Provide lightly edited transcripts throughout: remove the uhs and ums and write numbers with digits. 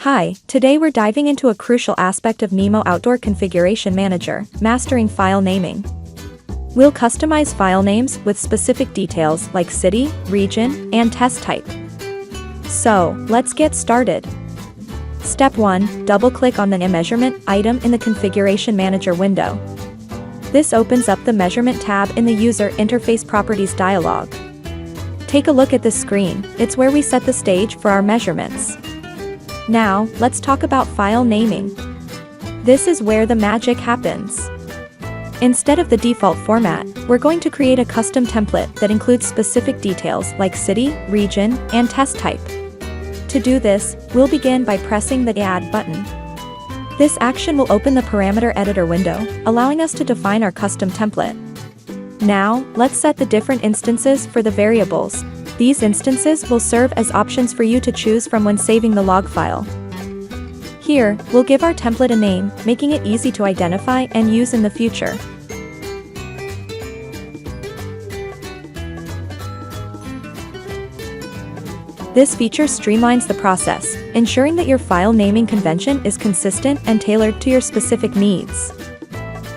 Hi, today we're diving into a crucial aspect of Nemo Outdoor Configuration Manager, mastering file naming. We'll customize file names with specific details like city, region, and test type. So, let's get started. Step 1. Double-click on the measurement item in the Configuration Manager window. This opens up the Measurement tab in the User Interface Properties dialog. Take a look at this screen. It's where we set the stage for our measurements. Now, let's talk about file naming. This is where the magic happens. Instead of the default format, we're going to create a custom template that includes specific details like city, region, and test type. To do this, we'll begin by pressing the Add button. This action will open the parameter editor window, allowing us to define our custom template. Now, let's set the different instances for the variables. These instances will serve as options for you to choose from when saving the log file. Here, we'll give our template a name, making it easy to identify and use in the future. This feature streamlines the process, ensuring that your file naming convention is consistent and tailored to your specific needs.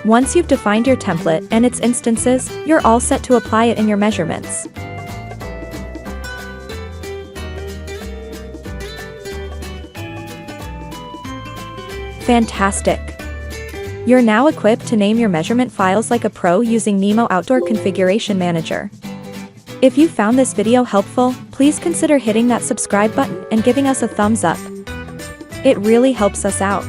Once you've defined your template and its instances, you're all set to apply it in your measurements. Fantastic! You're now equipped to name your measurement files like a pro using Nemo Outdoor Configuration Manager. If you found this video helpful, please consider hitting that subscribe button and giving us a thumbs up. It really helps us out.